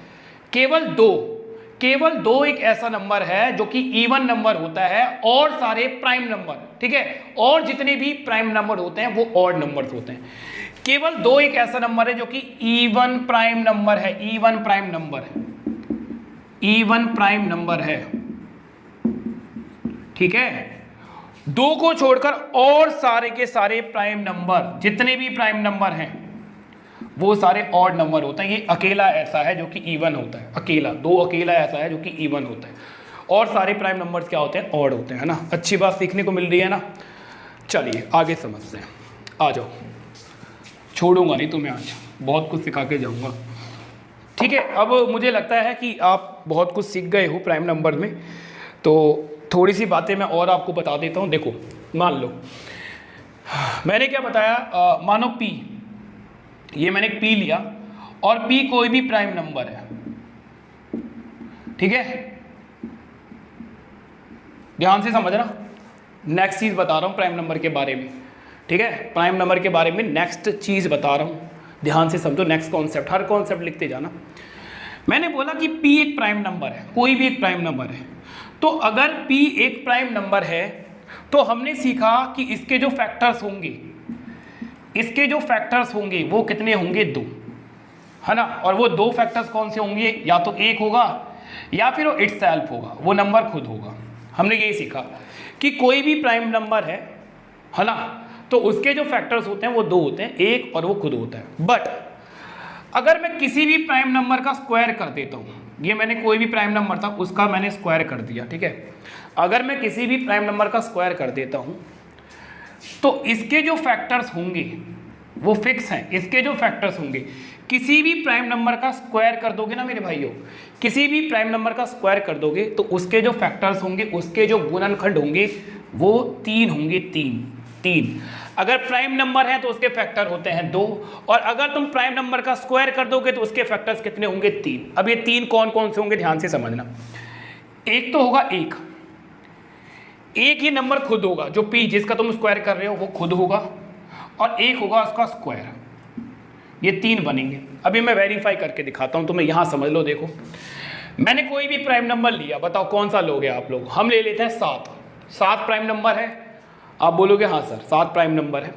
केवल दो एक ऐसा नंबर है जो कि इवन नंबर होता है, और सारे प्राइम नंबर, ठीक है, और जितने भी प्राइम नंबर होते हैं वो ऑड नंबर्स होते हैं। केवल दो एक ऐसा नंबर है जो कि इवन प्राइम नंबर है, इवन प्राइम नंबर है, ठीक है। दो को छोड़कर और सारे के सारे प्राइम नंबर, जितने भी प्राइम नंबर हैं वो सारे ऑड नंबर होते हैं। ये अकेला ऐसा है जो कि इवन होता है, अकेला ऐसा है जो कि इवन होता है, और सारे प्राइम नंबर्स क्या होते हैं, ऑड होते हैं, है ना। अच्छी बात सीखने को मिल रही है ना। चलिए आगे समझते हैं, आ जाओ, छोड़ूंगा नहीं तुम्हें, आज बहुत कुछ सिखा के जाऊंगा, ठीक है। अब मुझे लगता है कि आप बहुत कुछ सीख गए हो प्राइम नंबर में, तो थोड़ी सी बातें मैं और आपको बता देता हूँ। देखो मान लो मैंने क्या बताया, मानो P, ये मैंने P लिया और P कोई भी प्राइम नंबर है, ठीक है, ध्यान से समझना। नेक्स्ट चीज़ बता रहा हूँ प्राइम नंबर के बारे में, ठीक है, प्राइम नंबर के बारे में नेक्स्ट चीज़ बता रहा हूँ, ध्यान से समझो। नेक्स्ट कॉन्सेप्ट, हर कॉन्सेप्ट लिखते जाना। मैंने बोला कि P एक प्राइम नंबर है, कोई भी एक प्राइम नंबर है। तो अगर P एक प्राइम नंबर है तो हमने सीखा कि इसके जो फैक्टर्स होंगे वो कितने होंगे, 2, है ना। और वो 2 फैक्टर्स कौन से होंगे, या तो 1 होगा या फिर वो इटसेल्फ होगा, वो नंबर खुद होगा। हमने यही सीखा कि कोई भी प्राइम नंबर है ना, तो उसके जो फैक्टर्स होते हैं वो 2 होते हैं, 1 और वो खुद होता है। बट अगर मैं किसी भी प्राइम नंबर का स्क्वायर कर देता हूँ, ये मैंने कोई भी प्राइम नंबर था उसका मैंने स्क्वायर कर दिया, ठीक है। अगर मैं किसी भी प्राइम नंबर का स्क्वायर कर देता हूँ तो इसके जो फैक्टर्स होंगे वो फिक्स हैं। इसके जो फैक्टर्स होंगे, किसी भी प्राइम नंबर का स्क्वायर कर दोगे ना मेरे भाइयों, किसी भी प्राइम नंबर का स्क्वायर कर दोगे तो उसके जो फैक्टर्स होंगे, उसके जो गुणनखंड होंगे वो 3 होंगे, 3। अगर प्राइम नंबर है तो उसके फैक्टर होते हैं 2, और अगर तुम प्राइम नंबर का स्क्वायर कर दोगे तो उसके फैक्टर्स कितने होंगे, 3। अब ये 3 कौन कौन से होंगे, ध्यान से समझना। एक तो होगा एक ही नंबर खुद होगा, जो P जिसका तुम स्क्वायर कर रहे हो वो खुद होगा, और एक होगा उसका स्क्वायर, ये 3 बनेंगे। अभी मैं वेरीफाई करके दिखाता हूं, तुम्हें यहां समझ लो। देखो मैंने कोई भी प्राइम नंबर लिया, बताओ कौन सा लोगे आप लोग। हम ले लेते हैं 7 प्राइम नंबर है। आप बोलोगे हाँ सर 7 प्राइम नंबर है,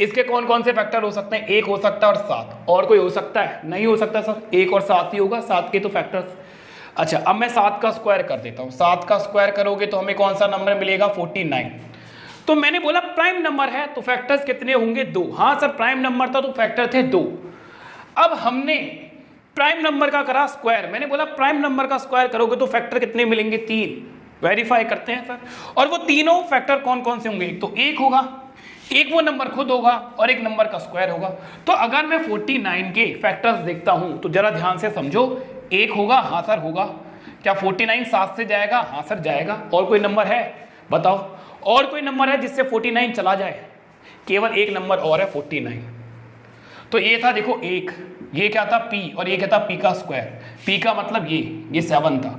इसके कौन कौन से फैक्टर हो सकते हैं, 1 हो सकता है और 7, और कोई हो सकता है, नहीं हो सकता सर, 1 और 7 ही होगा, 7 के तो फैक्टर्स। अच्छा अब मैं 7 का स्क्वायर कर देता हूँ, 7 का स्क्वायर करोगे तो हमें कौन सा नंबर मिलेगा, 49। तो मैंने बोला प्राइम नंबर है तो फैक्टर्स कितने होंगे, 2। हाँ सर प्राइम नंबर था तो फैक्टर थे 2। अब हमने प्राइम नंबर का करा स्क्वायर, मैंने बोला प्राइम नंबर का स्क्वायर करोगे तो फैक्टर कितने मिलेंगे, 3। वेरीफाई करते हैं सर, और वो तीनों फैक्टर कौन कौन से होंगे, एक तो 1 होगा, एक वो नंबर खुद होगा, और एक नंबर का स्क्वायर होगा। तो अगर मैं 49 के फैक्टर्स देखता हूं तो जरा ध्यान से समझो, 1 होगा, हाँ सर होगा। क्या 49 7 से जाएगा, हाँ सर जाएगा। और कोई नंबर है बताओ, और कोई नंबर है जिससे 49 चला जाए, केवल एक नंबर और है 49। तो ये था देखो 1, ये क्या था P, और ये क्या था P का स्क्वायर। P का मतलब ये 7 था,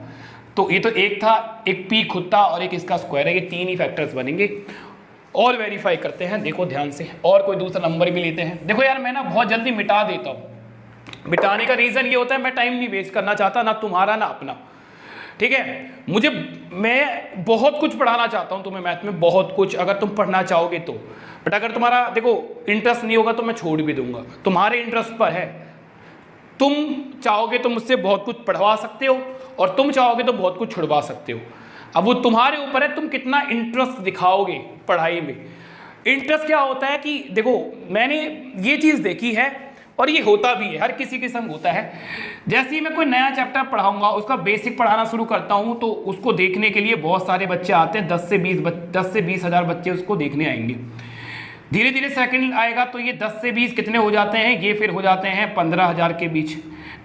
तो ये तो 1 था, एक P खुद था और एक इसका स्क्वायर है, ये 3 ही फैक्टर्स बनेंगे। और वेरीफाई करते हैं, देखो ध्यान से, और कोई दूसरा नंबर भी लेते हैं। देखो यार मैं ना बहुत जल्दी मिटा देता हूँ, मिटाने का रीज़न ये होता है मैं टाइम नहीं वेस्ट करना चाहता, ना तुम्हारा ना अपना, ठीक है। मैं बहुत कुछ पढ़ाना चाहता हूँ तुम्हें मैथ में, बहुत कुछ, अगर तुम पढ़ना चाहोगे तो। बट अगर तुम्हारा देखो इंटरेस्ट नहीं होगा तो मैं छोड़ भी दूंगा, तुम्हारे इंटरेस्ट पर है। तुम चाहोगे तो मुझसे बहुत कुछ पढ़वा सकते हो, और तुम चाहोगे तो बहुत कुछ छुड़वा सकते हो। अब वो तुम्हारे ऊपर है, तुम कितना इंटरेस्ट दिखाओगे पढ़ाई में। इंटरेस्ट क्या होता है कि देखो मैंने ये चीज़ देखी है, और ये होता भी है, हर किसी के संग होता है। जैसे ही मैं कोई नया चैप्टर पढ़ाऊंगा, उसका बेसिक पढ़ाना शुरू करता हूँ, तो उसको देखने के लिए बहुत सारे बच्चे आते हैं, 10 से 20 हज़ार बच्चे उसको देखने आएंगे। धीरे धीरे सेकंड आएगा तो ये 10 से 20 कितने हो जाते हैं, ये फिर हो जाते हैं 15,000 के बीच।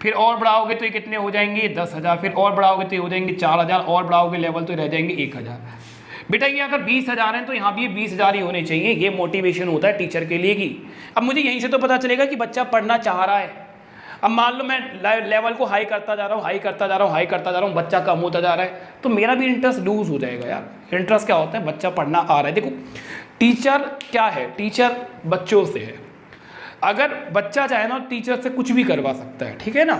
फिर और बढ़ाओगे तो ये कितने हो जाएंगे, 10,000। फिर और बढ़ाओगे तो ये हो जाएंगे 4,000, और बढ़ाओगे लेवल तो रह जाएंगे 1,000। बेटा ये अगर 20,000 हैं तो यहाँ भी 20,000 ही होने चाहिए। ये मोटिवेशन होता है टीचर के लिए कि अब मुझे यहीं से तो पता चलेगा कि बच्चा पढ़ना चाह रहा है। अब मान लो मैं लेवल को हाई करता जा रहा हूँ, हाई करता जा रहा हूँ, हाई करता जा रहा हूँ, बच्चा कम होता जा रहा है, तो मेरा भी इंटरेस्ट लूज हो जाएगा यार। इंटरेस्ट क्या होता है, बच्चा पढ़ना आ रहा है। देखो टीचर क्या है, टीचर बच्चों से है। अगर बच्चा चाहे ना टीचर से कुछ भी करवा सकता है, ठीक है ना।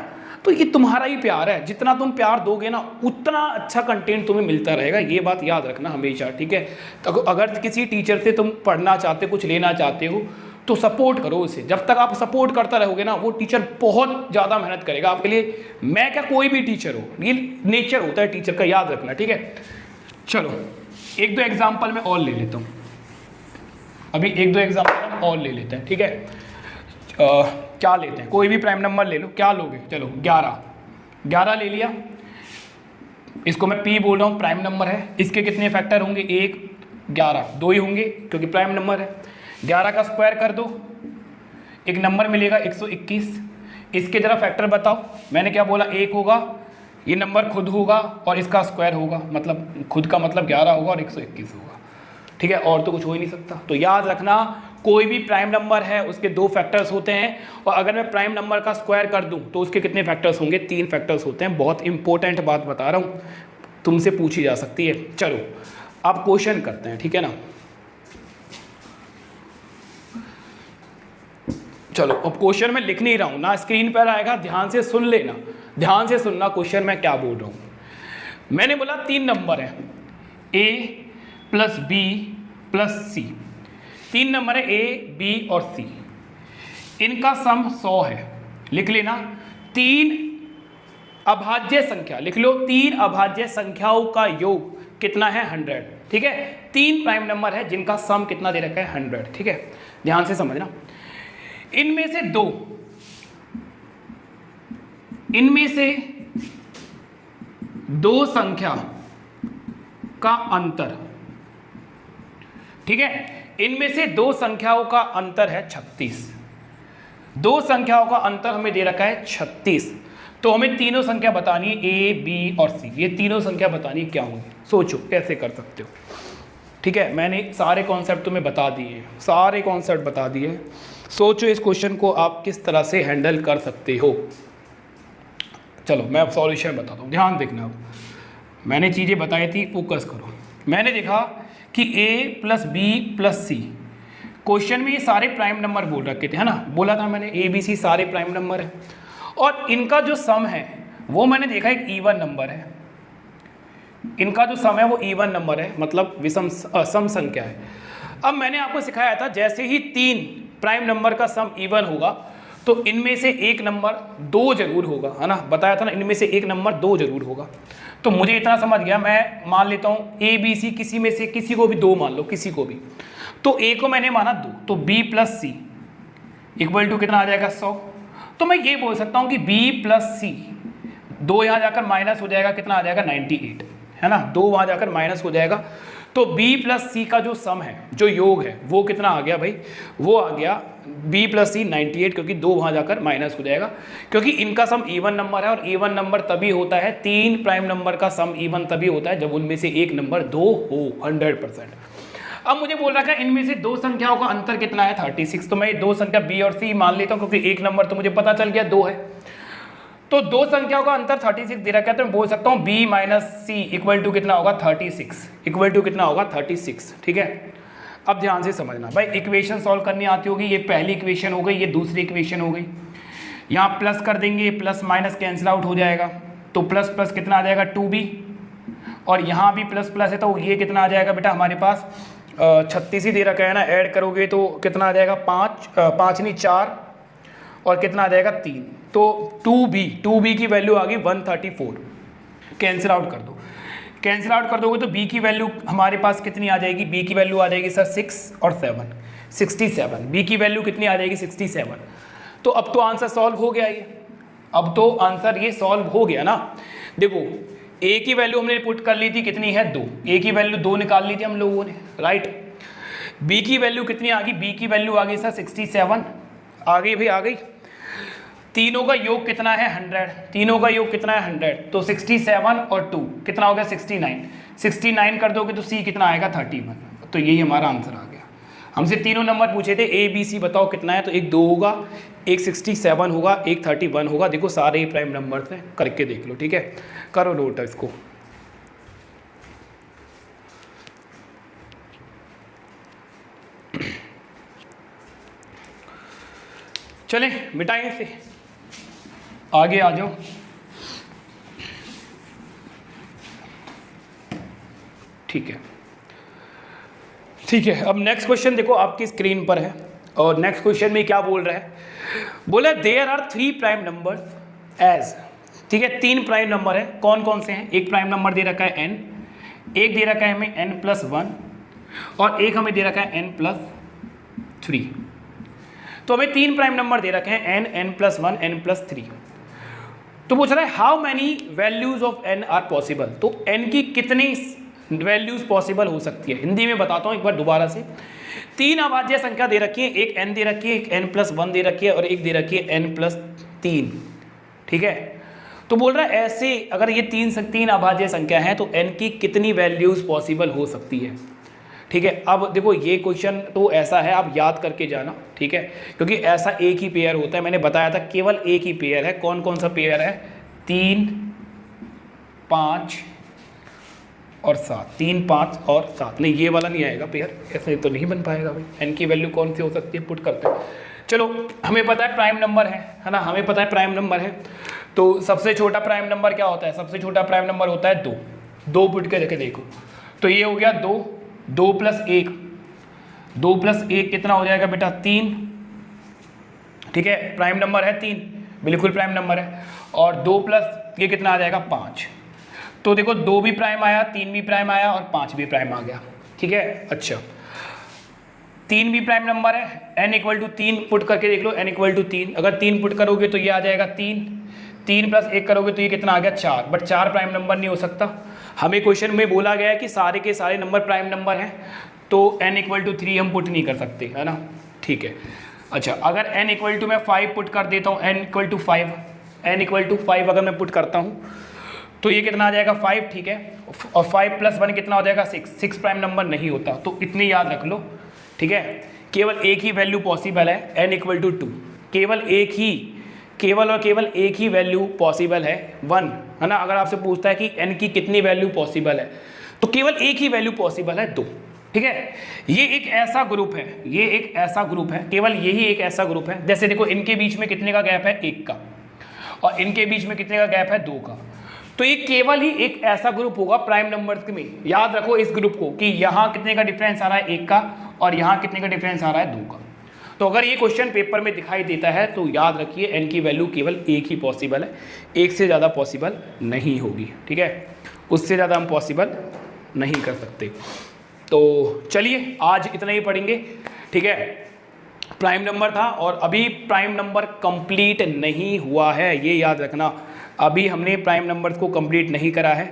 तो ये तुम्हारा ही प्यार है, जितना तुम प्यार दोगे ना उतना अच्छा कंटेंट तुम्हें मिलता रहेगा, ये बात याद रखना हमेशा, ठीक है। तो अगर किसी टीचर से तुम पढ़ना चाहते, कुछ लेना चाहते हो, तो सपोर्ट करो उसे। जब तक आप सपोर्ट करता रहोगे ना, वो टीचर बहुत ज़्यादा मेहनत करेगा आपके लिए। मैं क्या, कोई भी टीचर हो, ये नेचर होता है टीचर का, याद रखना, ठीक है। चलो एक दो एग्जाम्पल मैं और ले लेता हूँ, अभी एक दो एग्जाम्पल हम और ले लेते हैं, ठीक है। क्या लेते हैं, कोई भी प्राइम नंबर ले लो। क्या लोगे, चलो 11 ले लिया। इसको मैं P बोल रहा हूँ, प्राइम नंबर है। इसके कितने फैक्टर होंगे, 1 11, 2 ही होंगे क्योंकि प्राइम नंबर है। 11 का स्क्वायर कर दो, एक नंबर मिलेगा 121। इसके जरा फैक्टर बताओ। मैंने क्या बोला, 1 होगा, ये नंबर खुद होगा और इसका स्क्वायर होगा, मतलब खुद का मतलब 11 होगा और 121 होगा, ठीक है। और तो कुछ हो ही नहीं सकता। तो याद रखना, कोई भी प्राइम नंबर है उसके 2 फैक्टर्स होते हैं, और अगर मैं प्राइम नंबर का स्क्वायर कर दूं तो उसके कितने फैक्टर्स होंगे, 3 फैक्टर्स होते हैं। बहुत इंपॉर्टेंट बात बता रहा हूं, तुमसे पूछी जा सकती है। चलो अब क्वेश्चन करते हैं, ठीक है ना। चलो अब क्वेश्चन मैं लिख नहीं रहा हूं ना, स्क्रीन पर आएगा, ध्यान से सुन लेना, ध्यान से सुनना क्वेश्चन मैं क्या बोल रहा हूं। मैंने बोला 3 नंबर है, A + B + C। 3 नंबर है A, B और C, इनका सम 100 है। लिख लेना, 3 अभाज्य संख्या, लिख लो 3 अभाज्य संख्याओं का योग कितना है, 100, ठीक है। 3 प्राइम नंबर है जिनका सम कितना दे रखा है, 100, ठीक है। ध्यान से समझना, इनमें से दो संख्या का अंतर, ठीक है। इनमें से 2 संख्याओं का अंतर है 36। 2 संख्याओं का अंतर हमें दे रखा है 36। तो हमें तीनों संख्या बतानी है, A, B और C। ये तीनों संख्या बतानी है, क्या होंगी, सोचो कैसे कर सकते हो, ठीक है। मैंने सारे कॉन्सेप्ट तुम्हें बता दिए, सारे कॉन्सेप्ट बता दिए। सोचो इस क्वेश्चन को आप किस तरह से हैंडल कर सकते हो। चलो मैं अब सॉल्यूशन बताता हूँ, ध्यान देखना। अब मैंने चीज़ें बताई थी, फोकस करो। मैंने देखा कि A + B + C, क्वेश्चन में ये सारे प्राइम नंबर बोल रखे थे, है ना। बोला था मैंने A, B, C सारे प्राइम नंबर है, और इनका जो सम है वो मैंने देखा एक इवन नंबर है। इनका जो सम है वो इवन नंबर है, मतलब सम संख्या है। अब मैंने आपको सिखाया था, जैसे ही 3 प्राइम नंबर का सम इवन होगा तो इनमें से एक नंबर 2 जरूर होगा, है ना। बताया था ना, इनमें से एक नंबर 2 जरूर होगा। तो मुझे इतना समझ गया, मैं मान लेता हूँ A, B, C, किसी में से किसी को भी 2 मान लो, किसी को भी। तो A को मैंने माना 2, तो B + C = कितना आ जाएगा, 100। तो मैं ये बोल सकता हूँ कि B + C, 2 यहाँ जाकर माइनस हो जाएगा, कितना आ जाएगा, 98, है ना। 2 वहाँ जाकर माइनस हो जाएगा, तो B + C का जो सम है, जो योग है, वो कितना आ गया भाई, वो आ गया B + C 98, क्योंकि 2 वहाँ जाकर माइनस हो जाएगा, क्योंकि इनका सम इवन नंबर है। और इवन नंबर तभी होता है, 3 प्राइम नंबर का सम इवन तभी होता है जब उनमें से एक नंबर 2 हो, 100%। अब मुझे बोल रहा है इनमें से 2 संख्याओं का अंतर कितना है, 36। तो मैं 2 संख्या B और C मान लेता हूँ, क्योंकि एक नंबर तो मुझे पता चल गया 2 है। तो 2 संख्याओं का अंतर 36 दे रखा है, तो मैं बोल सकता हूँ B - C = कितना होगा, 36, = कितना होगा, 36, ठीक है। अब ध्यान से समझना भाई, इक्वेशन सॉल्व करनी आती होगी। ये पहली इक्वेशन हो गई, ये दूसरी इक्वेशन हो गई। यहाँ प्लस कर देंगे, प्लस माइनस कैंसिल आउट हो जाएगा, तो प्लस प्लस कितना आ जाएगा, 2B। और यहाँ भी प्लस प्लस है, तो ये कितना आ जाएगा बेटा, हमारे पास 36 ही दे रखा है ना। ऐड करोगे तो कितना आ जाएगा, 5 नहीं 4, और कितना आ जाएगा, 3। तो 2B की वैल्यू आ गई 134। कैंसिल आउट कर दो, कैंसिल आउट कर दोगे तो B की वैल्यू हमारे पास कितनी आ जाएगी, B की वैल्यू आ जाएगी सर 6 और 7, 67। B की वैल्यू कितनी आ जाएगी, 67। तो अब तो आंसर सॉल्व हो गया ये, अब तो आंसर ये सॉल्व हो गया ना। देखो A की वैल्यू हमने पुट कर ली थी, कितनी है, 2। A की वैल्यू 2 निकाल ली थी हम लोगों ने, राइट। B की वैल्यू कितनी आ गई, B की वैल्यू आ गई सर 67, आ गई भाई, आ गई। तीनों का योग कितना है, 100। तीनों का योग कितना है, 100। तो 67 और 2 कितना हो गया, 69। 69 कर दोगे तो C कितना आएगा, 31। तो यही हमारा आंसर आ गया। हमसे तीनों नंबर पूछे थे, ए बी सी बताओ कितना है, तो एक 2 होगा, एक 67 होगा, एक 31 होगा। देखो सारे ही प्राइम नंबर्स हैं, करके देख लो, ठीक है, करो नोट इसको। चलें मिटाएं इसे, आगे आ जाओ। ठीक है, ठीक है। अब नेक्स्ट क्वेश्चन देखो आपकी स्क्रीन पर है, और नेक्स्ट क्वेश्चन में क्या बोल रहा है, बोला there are 3 prime numbers as, ठीक है, 3 प्राइम नंबर है, कौन कौन से हैं? एक प्राइम नंबर दे रखा है n, एक दे रखा है हमें n+1, और एक हमें दे रखा है n+3। तो हमें 3 प्राइम नंबर दे रखे हैं n, n+1, n+3। तो पूछ रहा है how many values of n are possible, तो n की कितनी वैल्यूज पॉसिबल हो सकती है। हिंदी में बताता हूँ एक बार दोबारा से। 3 अभाज्य संख्या दे रखी है, एक n दे रखी है, एक n+1 दे रखी है, और एक दे रखी है n+3, ठीक है। तो बोल रहा है ऐसे अगर ये 3 अभाज्य संख्या है तो n की कितनी वैल्यूज पॉसिबल हो सकती है, ठीक है। अब देखो ये क्वेश्चन तो ऐसा है, आप याद करके जाना, ठीक है, क्योंकि ऐसा एक ही पेयर होता है, मैंने बताया था केवल एक ही पेयर है। कौन कौन सा पेयर है? 3, 5 और 7, 3, 5 और 7। नहीं ये वाला नहीं आएगा पेयर, ऐसे तो नहीं बन पाएगा भाई। n की वैल्यू कौन सी हो सकती है, पुट करते हैं। चलो हमें पता है प्राइम नंबर है ना, हमें पता है प्राइम नंबर है। तो सबसे छोटा प्राइम नंबर क्या होता है? सबसे छोटा प्राइम नंबर होता है 2। 2 पुट करके देखो, तो ये हो गया 2, 2 + 1, 2 + 1 कितना हो जाएगा बेटा? 3, ठीक है, प्राइम नंबर है 3, बिल्कुल प्राइम नंबर है। और 2 + ये कितना आ जाएगा? 5। तो देखो 2 भी प्राइम आया, 3 भी प्राइम आया, और 5 भी प्राइम आ गया, ठीक है। अच्छा 3 भी प्राइम नंबर है, n = 3 पुट करके देख लो, n = 3। अगर 3 पुट करोगे तो ये आ जाएगा 3, 3 + 1 करोगे तो ये कितना आ गया? 4। बट 4 प्राइम नंबर नहीं हो सकता। हमें क्वेश्चन में बोला गया है कि सारे के सारे नंबर प्राइम नंबर हैं, तो n = 3 हम पुट नहीं कर सकते, है ना, ठीक है। अच्छा अगर n = मैं 5 पुट कर देता हूँ, n = 5, n = 5 अगर मैं पुट करता हूँ तो ये कितना आ जाएगा? 5, ठीक है। और 5 + 1 कितना हो जाएगा? 6। 6 प्राइम नंबर नहीं होता, तो इतनी याद रख लो, ठीक है। केवल एक ही वैल्यू पॉसिबल है, n = 2। केवल और केवल एक ही वैल्यू पॉसिबल है, 1, है ना। अगर आपसे पूछता है कि n की कितनी वैल्यू पॉसिबल है, तो केवल एक ही वैल्यू पॉसिबल है, 2, ठीक है। ये एक ऐसा ग्रुप है, ये एक ऐसा ग्रुप है, केवल यही एक ऐसा ग्रुप है। जैसे देखो इनके बीच में कितने का गैप है? 1 का, और इनके बीच में कितने का गैप है? 2 का। तो ये केवल ही एक ऐसा ग्रुप होगा प्राइम नंबर्स में। याद रखो इस ग्रुप को कि यहाँ कितने का डिफरेंस आ रहा है? 1 का, और यहाँ कितने का डिफरेंस आ रहा है? 2 का। तो अगर ये क्वेश्चन पेपर में दिखाई देता है तो याद रखिए n की वैल्यू केवल एक ही पॉसिबल है, एक से ज़्यादा पॉसिबल नहीं होगी, ठीक है। उससे ज़्यादा हम पॉसिबल नहीं कर सकते। तो चलिए आज इतना ही पढ़ेंगे, ठीक है। प्राइम नंबर था, और अभी प्राइम नंबर कंप्लीट नहीं हुआ है, ये याद रखना। अभी हमने प्राइम नंबर्स को कंप्लीट नहीं करा है,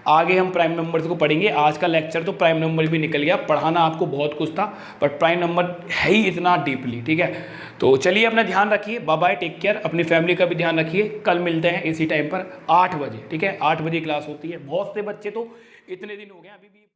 आगे हम प्राइम नंबर्स को पढ़ेंगे। आज का लेक्चर तो प्राइम नंबर भी निकल गया, पढ़ाना आपको बहुत कुछ था, बट प्राइम नंबर है ही इतना डीपली, ठीक है। तो चलिए अपना ध्यान रखिए, बाय बाय, टेक केयर, अपनी फैमिली का भी ध्यान रखिए। कल मिलते हैं इसी टाइम पर 8 बजे, ठीक है। 8 बजे क्लास होती है। बहुत से बच्चे तो इतने दिन हो गए अभी भी